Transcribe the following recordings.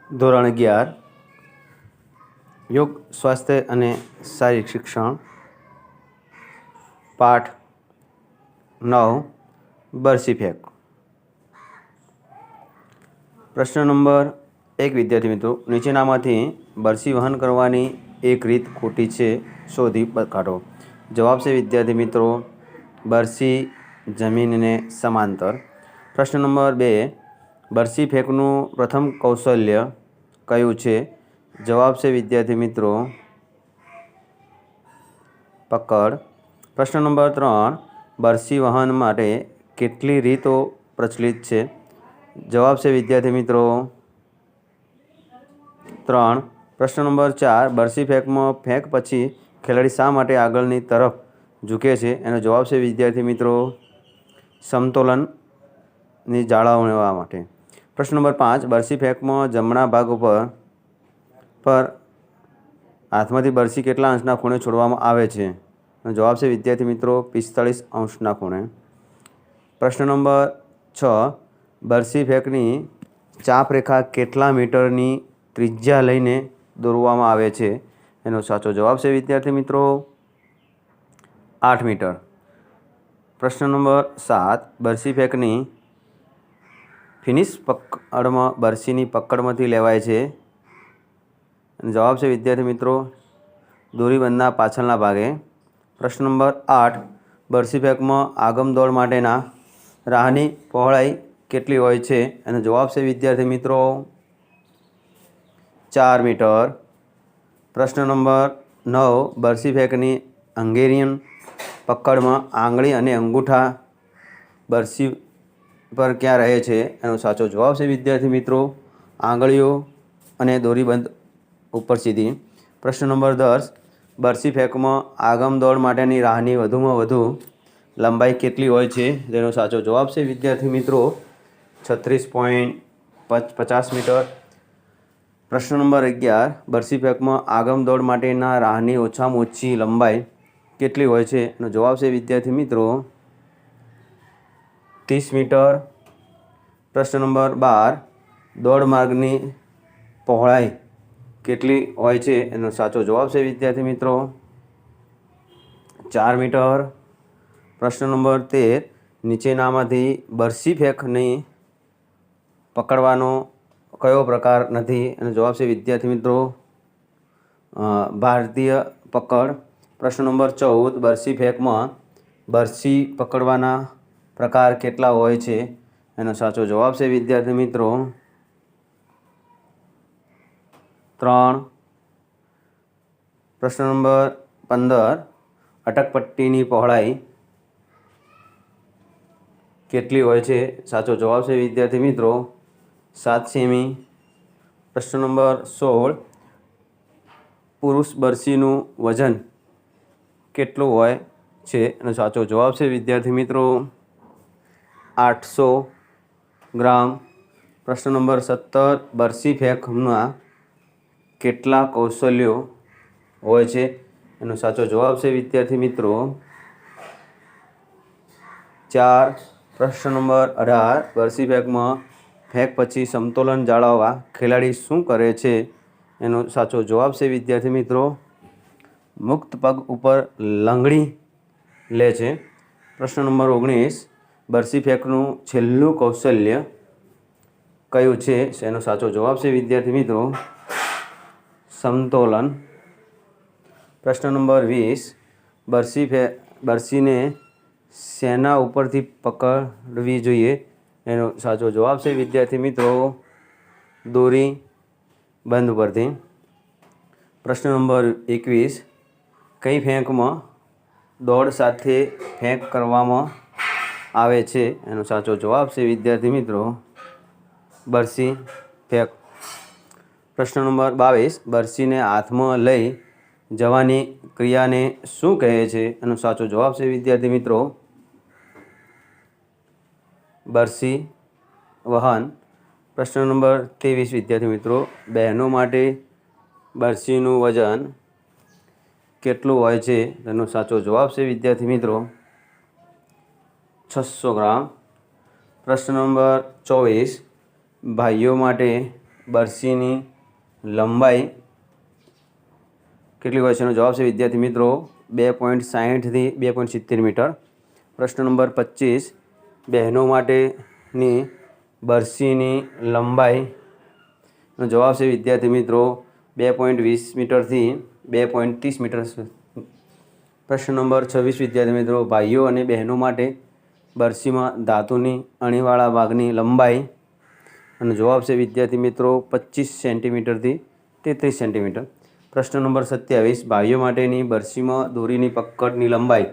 ધોરણ 11 યોગ સ્વાસ્થ્ય અને શારીરિક શિક્ષણ પાઠ 9 બરછી ફેંક. પ્રશ્ન નંબર 1 વિદ્યાર્થી મિત્રો, નીચેનામાંથી બરછી વહન કરવાની એક રીત ખોટી છે, શોધી કાઢો. જવાબ છે વિદ્યાર્થી મિત્રો બરછી જમીનને સમાંતર. પ્રશ્ન નંબર 2 બરછી ફેંકનું પ્રથમ કૌશલ્ય કયું છે? જવાબ છે વિદ્યાર્થી મિત્રો પકડ. પ્રશ્ન નંબર 3 બરછી વહન માટે કેટલી રીતો પ્રચલિત છે? જવાબ છે વિદ્યાર્થી મિત્રો 3. પ્રશ્ન નંબર 4 બરછી ફેંકમાં ફેંક પછી ખેલાડી શા માટે આગળની તરફ ઝૂકે છે? એનો જવાબ છે વિદ્યાર્થી મિત્રો સમતોલનની જાળવવા માટે. પ્રશ્ન નંબર 5 બરછી ફેંકમાં જમણા ભાગ પર હાથમાંથી બરછી કેટલા અંશના ખૂણે છોડવામાં આવે છે? જવાબ છે વિદ્યાર્થી મિત્રો 45 અંશના ખૂણે. પ્રશ્ન નંબર 6 બરછી ફેંકની ચાપ રેખા કેટલા મીટરની ત્રિજ્યા લઈને દોરવામાં આવે છે? એનો સાચો જવાબ છે વિદ્યાર્થી મિત્રો 8 મીટર. પ્રશ્ન નંબર 7 બરછી ફેંકની ફિનિશ પકડમાં બરછીની પકડમાંથી લેવાય છે? જવાબ છે વિદ્યાર્થી મિત્રો દોરીબંધના પાછળના ભાગે. પ્રશ્ન નંબર 8 બરછી ફેંકમાં આગમદોડ માટેના રાહની પહોળાઈ કેટલી હોય છે? એનો જવાબ છે વિદ્યાર્થી મિત્રો 4 મીટર. પ્રશ્ન નંબર 9 બરછી ફેંકની હંગેરિયન પકડમાં આંગળી અને અંગૂઠા બરછી પર ક્યાં રહે છે? એનો સાચો જવાબ છે વિદ્યાર્થી મિત્રો આંગળીઓ અને દોરીબંધ ઉપર સીધી. પ્રશ્ન નંબર 10 બરછી ફેંકમાં આગમદોડ માટેની રાહની વધુમાં વધુ લંબાઈ કેટલી હોય છે? જેનો સાચો જવાબ છે વિદ્યાર્થી મિત્રો 36.50 મીટર. પ્રશ્ન નંબર 11 બરછી ફેંકમાં આગમદોડ માટેના રાહની ઓછામાં ઓછી લંબાઈ કેટલી હોય છે? એનો જવાબ છે વિદ્યાર્થી મિત્રો 30 મીટર. પ્રશ્ન નંબર 12 દોડ માર્ગની પહોળાઈ કેટલી હોય છે? એનો સાચો જવાબ છે વિદ્યાર્થી મિત્રો 4 મીટર. પ્રશ્ન નંબર 13 નીચેનામાંથી બરછી ફેંકની પકડવાનો કયો પ્રકાર નથી? એનો જવાબ છે વિદ્યાર્થી મિત્રો ભારતીય પકડ. પ્રશ્ન નંબર 14 બરછી ફેંકમાં બરછી પકડવાના પ્રકાર કેટલા હોય છે? એનો સાચો જવાબ છે વિદ્યાર્થી મિત્રો 3. પ્રશ્ન નંબર 15 અટકપટ્ટીની પહોળાઈ કેટલી હોય છે? સાચો જવાબ છે વિદ્યાર્થી મિત્રો 7 સેમી. પ્રશ્ન નંબર 16 પુરુષ બરછીનું વજન કેટલું હોય છે? એનો સાચો જવાબ છે વિદ્યાર્થી મિત્રો 800 ગ્રામ. પ્રશ્ન નંબર 17 બરછી ફેંકમાં કેટલા કૌશલ્યો હોય છે? એનો સાચો જવાબ છે વિદ્યાર્થી મિત્રો 4. પ્રશ્ન નંબર 18 બરછી ફેંકમાં ફેંક પછી સમતોલન જાળવવા ખેલાડી શું કરે છે? એનો સાચો જવાબ છે વિદ્યાર્થી મિત્રો મુક્ત પગ ઉપર લંગડી લે છે. પ્રશ્ન નંબર 19 બરછી ફેંકનું છેલ્લું કૌશલ્ય કયું છે? એનો સાચો જવાબ છે વિદ્યાર્થી મિત્રો સમતોલન. પ્રશ્ન નંબર 20 બરછીને શેના ઉપરથી પકડવી જોઈએ? એનો સાચો જવાબ છે વિદ્યાર્થી મિત્રો દોરી બંધ ઉપરથી. પ્રશ્ન નંબર 21 કઈ ફેંકમાં દોડ સાથે ફેંક કરવામાં આવે છે? એનો સાચો જવાબ છે વિદ્યાર્થી મિત્રો બરછી ફેંક. પ્રશ્ન નંબર 22 બરછીને હાથમાં લઈ જવાની ક્રિયાને શું કહે છે? એનો સાચો જવાબ છે વિદ્યાર્થી મિત્રો બરછી વહન. પ્રશ્ન નંબર 23 વિદ્યાર્થી મિત્રો બહેનો માટે બરછીનું વજન કેટલું હોય છે? એનો સાચો જવાબ છે વિદ્યાર્થી મિત્રો 600 ગ્રામ. પ્રશ્ન નંબર 24 ભાઈઓ માટે બરસીની લંબાઈ કેટલી હોય છે? એનો જવાબ છે વિદ્યાર્થી મિત્રો 2.60થી 2.70 મીટર. પ્રશ્ન નંબર 25, બહેનો માટેની બરસીની લંબાઈનો જવાબ છે વિદ્યાર્થી મિત્રો 2.20 મીટરથી 2.30 મીટર. પ્રશ્ન નંબર 26 વિદ્યાર્થી મિત્રો, ભાઈઓ અને બહેનો માટે બરસીમાં ધાતુની અણીવાળા ભાગની લંબાઈ અને જવાબ છે વિદ્યાર્થી મિત્રો 25 સેન્ટીમીટરથી 33 સેન્ટીમીટર. પ્રશ્ન નંબર 27, ભાઈઓ માટેની બરસીમાં દોરીની પકડની લંબાઈ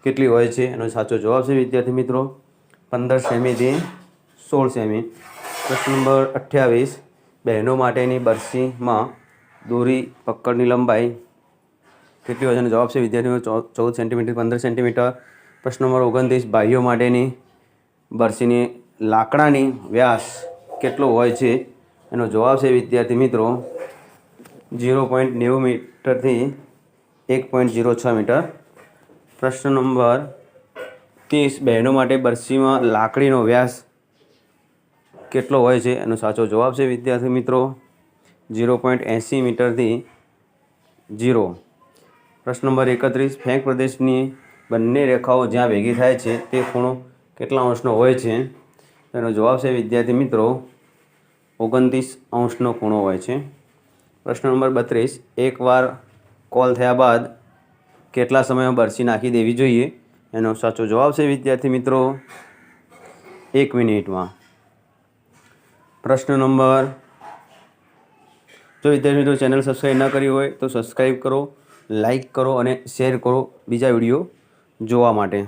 કેટલી હોય છે? એનો સાચો જવાબ છે વિદ્યાર્થી મિત્રો 15 સેમીથી 16 સેમી. પ્રશ્ન નંબર 28, બહેનો માટેની બરસીમાં દોરી પકડની લંબાઈ કેટલી હોય છે? એનો જવાબ છે વિદ્યાર્થી મિત્રો 14 સેન્ટીમીટર 15 સેન્ટીમીટર. પ્રશ્ન નંબર 29, ભાઈઓ માટેની બરસીની લાકડાની વ્યાસ કેટલો હોય છે? એનો જવાબ છે વિદ્યાર્થી મિત્રો 0.90 મીટરથી 1.06 મીટર. પ્રશ્ન નંબર 30, બહેનો માટે બરસીમાં લાકડીનો વ્યાસ કેટલો હોય છે? એનો સાચો જવાબ છે વિદ્યાર્થી મિત્રો 0.80 મીટરથી 0. પ્રશ્ન નંબર 31, ફેંક પ્રદેશની બંને રેખાઓ જ્યાં ભેગી થાય છે તે ખૂણો કેટલા અંશનો હોય છે? એનો જવાબ છે વિદ્યાર્થી મિત્રો 29 અંશનો ખૂણો હોય છે. પ્રશ્ન નંબર 32, એકવાર કોલ થયા બાદ કેટલા સમયમાં બરસી નાખી દેવી જોઈએ? એનો સાચો જવાબ છે વિદ્યાર્થી મિત્રો 1 મિનિટમાં. પ્રશ્ન નંબર, જો વિદ્યાર્થી મિત્રો ચેનલ સબસ્ક્રાઈબ ન કરી હોય તો સબસ્ક્રાઈબ કરો, લાઈક કરો અને શેર કરો બીજા વિડીયો જોવા માટે.